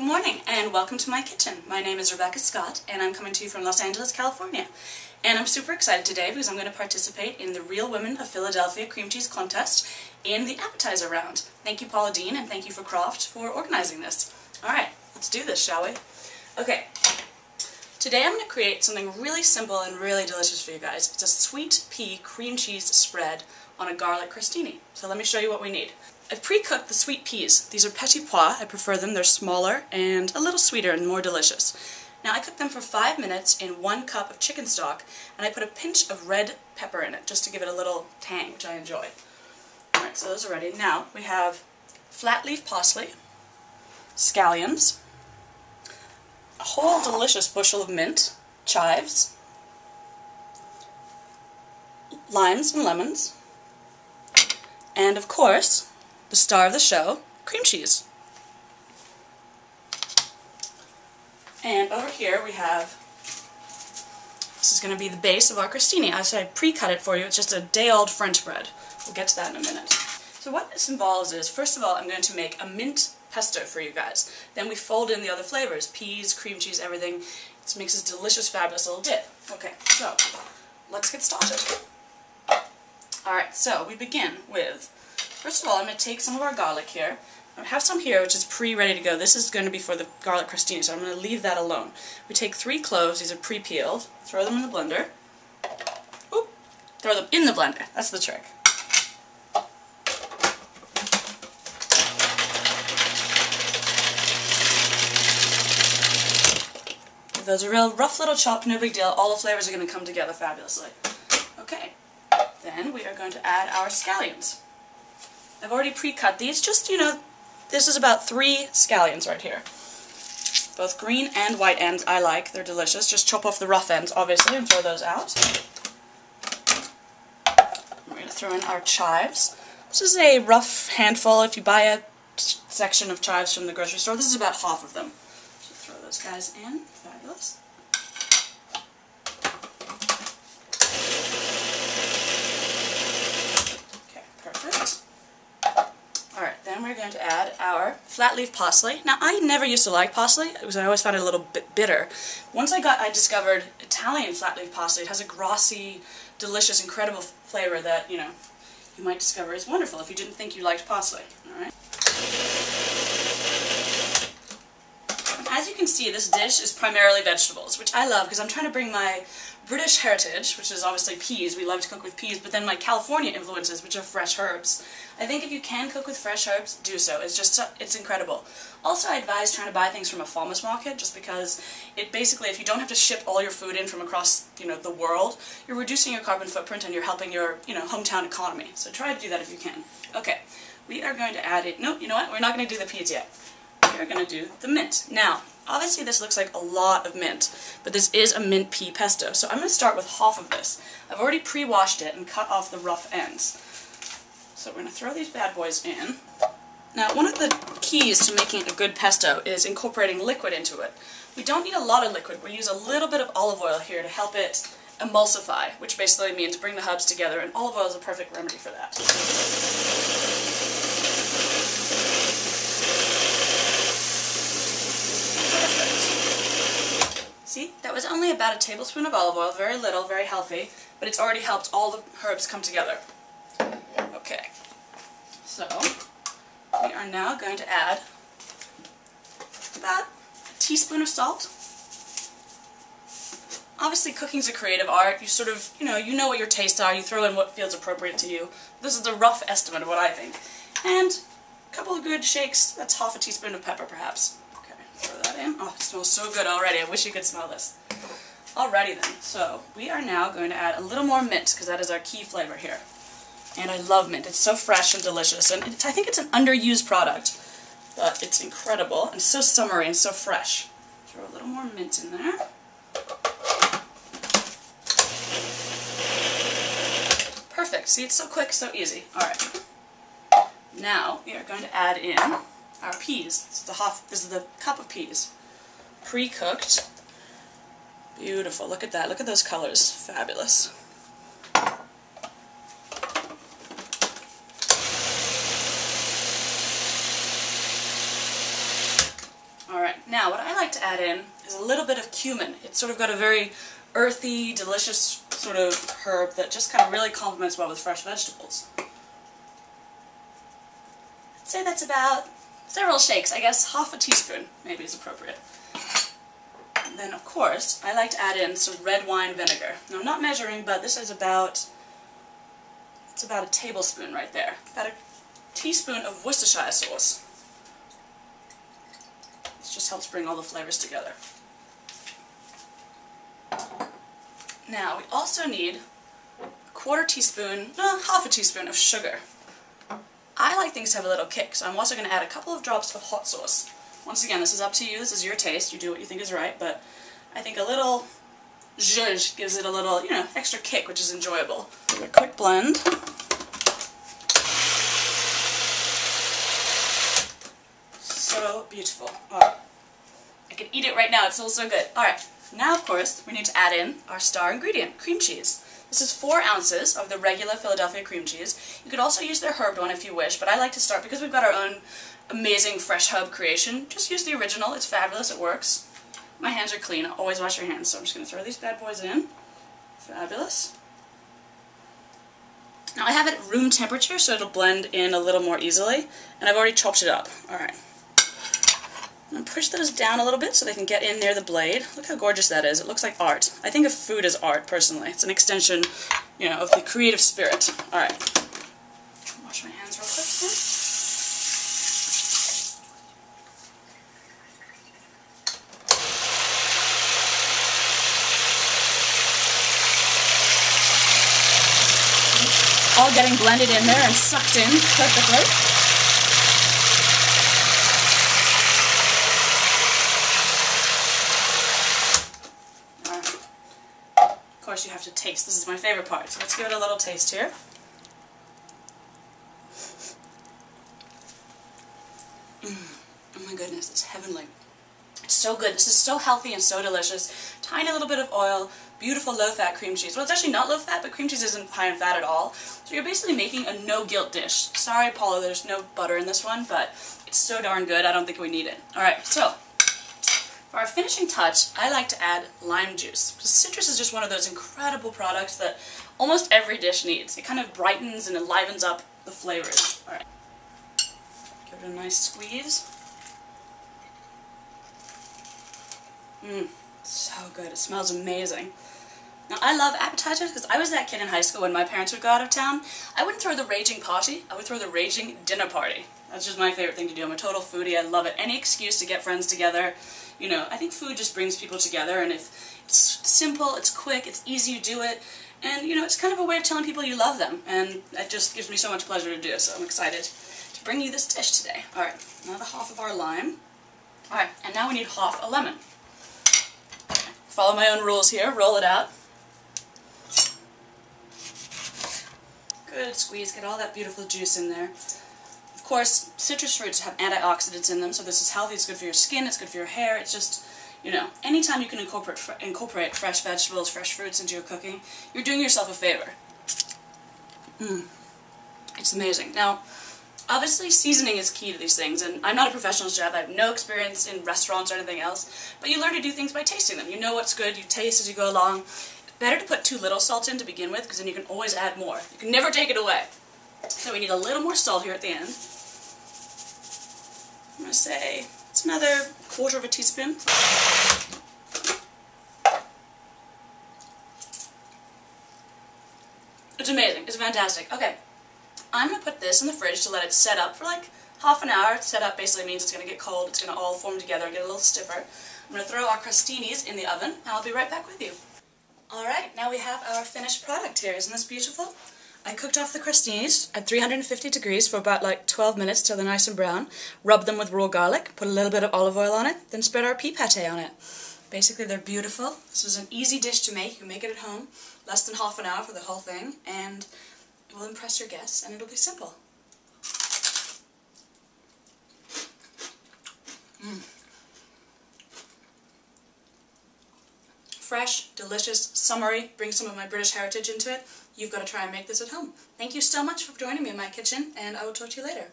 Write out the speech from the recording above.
Good morning and welcome to my kitchen. My name is Rebecca Scott and I'm coming to you from Los Angeles, California. And I'm super excited today because I'm going to participate in the Real Women of Philadelphia Cream Cheese Contest in the appetizer round. Thank you Paula Dean and thank you for Croft for organizing this. Alright, let's do this, shall we? Okay, today I'm going to create something really simple and really delicious for you guys. It's a sweet pea cream cheese spread on a garlic crostini. So let me show you what we need. I've pre-cooked the sweet peas. These are petit pois. I prefer them. They're smaller and a little sweeter and more delicious. Now I cooked them for 5 minutes in 1 cup of chicken stock and I put a pinch of red pepper in it just to give it a little tang, which I enjoy. Alright, so those are ready. Now we have flat leaf parsley, scallions, a whole delicious bushel of mint, chives, limes and lemons, and of course, the star of the show, cream cheese. And over here we have, this is going to be the base of our crostini. I pre-cut it for you, it's just a day-old French bread. We'll get to that in a minute. So what this involves is, first of all, I'm going to make a mint pesto for you guys. Then we fold in the other flavors, peas, cream cheese, everything. It makes this delicious, fabulous little dip. Okay, so let's get started. Alright, so we begin with, first of all, I'm going to take some of our garlic here. I have some here which is pre-ready to go. This is going to be for the garlic crostini, so I'm going to leave that alone. We take 3 cloves, these are pre-peeled, throw them in the blender. Oop, throw them in the blender, that's the trick. Give those a real rough little chop, no big deal. All the flavors are going to come together fabulously. Okay, then we are going to add our scallions. I've already pre-cut these, just, this is about 3 scallions right here. Both green and white ends I like, they're delicious. Just chop off the rough ends, obviously, and throw those out. We're going to throw in our chives. This is a rough handful. If you buy a section of chives from the grocery store, this is about half of them. So throw those guys in, fabulous. Okay, perfect. Alright, then we're going to add our flat leaf parsley. Now, I never used to like parsley because I always found it a little bit bitter. Once I discovered Italian flat leaf parsley. It has a grassy, delicious, incredible flavor that, you might discover is wonderful if you didn't think you liked parsley. Alright. As you can see, this dish is primarily vegetables, which I love because I'm trying to bring my British heritage, which is obviously peas. We love to cook with peas, but then my California influences, which are fresh herbs. I think if you can cook with fresh herbs, do so. It's incredible. Also, I advise trying to buy things from a farmer's market, just because it basically, if you don't have to ship all your food in from across, the world, you're reducing your carbon footprint and you're helping your, hometown economy. So try to do that if you can. Okay, we are going to add it. Nope, you know what? We're not going to do the peas yet. We're going to do the mint. Now, obviously this looks like a lot of mint, but this is a mint pea pesto, so I'm going to start with half of this. I've already pre-washed it and cut off the rough ends. So we're going to throw these bad boys in. Now, one of the keys to making a good pesto is incorporating liquid into it. We don't need a lot of liquid. We use a little bit of olive oil here to help it emulsify, which basically means bring the herbs together, and olive oil is a perfect remedy for that. See, that was only about a tablespoon of olive oil, very little, very healthy, but it's already helped all the herbs come together. Okay, so we are now going to add about a teaspoon of salt. Obviously cooking's a creative art, you sort of, you know what your tastes are, you throw in what feels appropriate to you. This is a rough estimate of what I think. And a couple of good shakes, that's half a teaspoon of pepper perhaps. Throw that in. Oh, it smells so good already. I wish you could smell this. Alrighty then. So, we are now going to add a little more mint, because that is our key flavor here. And I love mint. It's so fresh and delicious. And I think it's an underused product, but it's incredible. And so summery and so fresh. Throw a little more mint in there. Perfect. See, it's so quick, so easy. Alright. Now, we are going to add in our peas. This is the cup of peas. Pre-cooked. Beautiful. Look at that. Look at those colors. Fabulous. Alright, Now, what I like to add in is a little bit of cumin. It's sort of got a very earthy, delicious sort of herb that just kind of really complements well with fresh vegetables. I'd say that's about several shakes. I guess half a teaspoon maybe is appropriate. And then, of course, I like to add in some red wine vinegar. Now, I'm not measuring, but this is about a tablespoon right there. About a teaspoon of Worcestershire sauce. This just helps bring all the flavors together. Now, we also need half a teaspoon of sugar. I like things to have a little kick, so I'm also going to add a couple of drops of hot sauce. Once again, this is up to you, this is your taste, you do what you think is right, but I think a little zhuzh gives it a little, extra kick, which is enjoyable. A quick blend. So beautiful. Oh, I could eat it right now, it smells so good. Alright, now of course, we need to add in our star ingredient, cream cheese. This is 4 ounces of the regular Philadelphia cream cheese. You could also use their herbed one if you wish, but I like to start, because we've got our own amazing fresh herb creation, just use the original. It's fabulous, it works. My hands are clean, always wash your hands, so I'm just going to throw these bad boys in. Fabulous. Now I have it at room temperature, so it'll blend in a little more easily, and I've already chopped it up. Alright. I'm going to push those down a little bit so they can get in near the blade. Look how gorgeous that is. It looks like art. I think of food as art, personally. It's an extension, of the creative spirit. Alright. Wash my hands real quick here. All getting blended in there and sucked in perfectly. Of course, you have to taste. This is my favorite part, so let's give it a little taste here. Oh my goodness, it's heavenly. It's so good. This is so healthy and so delicious. Tiny little bit of oil, beautiful low-fat cream cheese. Well, it's actually not low-fat, but cream cheese isn't high in fat at all. So you're basically making a no-guilt dish. Sorry, Paula, there's no butter in this one, but it's so darn good, I don't think we need it. Alright, so for our finishing touch, I like to add lime juice. Citrus is just one of those incredible products that almost every dish needs. It kind of brightens and enlivens up the flavors. Alright. Give it a nice squeeze. So good. It smells amazing. Now, I love appetizers because I was that kid in high school when my parents would go out of town. I wouldn't throw the raging party, I would throw the raging dinner party. That's just my favorite thing to do. I'm a total foodie. I love it. Any excuse to get friends together. I think food just brings people together, and if it's simple, it's quick, it's easy to do it, and, it's kind of a way of telling people you love them, and that just gives me so much pleasure to do, so I'm excited to bring you this dish today. Alright, now the half of our lime. Alright, and now we need half a lemon. Follow my own rules here, roll it out. Good squeeze, get all that beautiful juice in there. Of course, citrus fruits have antioxidants in them, so this is healthy, it's good for your skin, it's good for your hair, it's just, anytime you can incorporate fresh vegetables, fresh fruits into your cooking, you're doing yourself a favor. It's amazing. Now, obviously seasoning is key to these things, and I'm not a professional chef, I have no experience in restaurants or anything else, but you learn to do things by tasting them. You know what's good, you taste as you go along. It's better to put too little salt in to begin with, because then you can always add more. You can never take it away. So we need a little more salt here at the end. I'm going to say it's another 1/4 teaspoon. It's amazing. It's fantastic. Okay, I'm going to put this in the fridge to let it set up for like half an hour. Set up basically means it's going to get cold. It's going to all form together and get a little stiffer. I'm going to throw our crostinis in the oven, and I'll be right back with you. Alright, now we have our finished product here. Isn't this beautiful? I cooked off the crostinis at 350 degrees for about like 12 minutes till they're nice and brown. Rubbed them with raw garlic, put a little bit of olive oil on it, then spread our pea pate on it. Basically, they're beautiful. This was an easy dish to make. You can make it at home. Less than half an hour for the whole thing, and it will impress your guests, and it'll be simple. Fresh, delicious, summery, bring some of my British heritage into it. You've got to try and make this at home. Thank you so much for joining me in my kitchen, and I will talk to you later.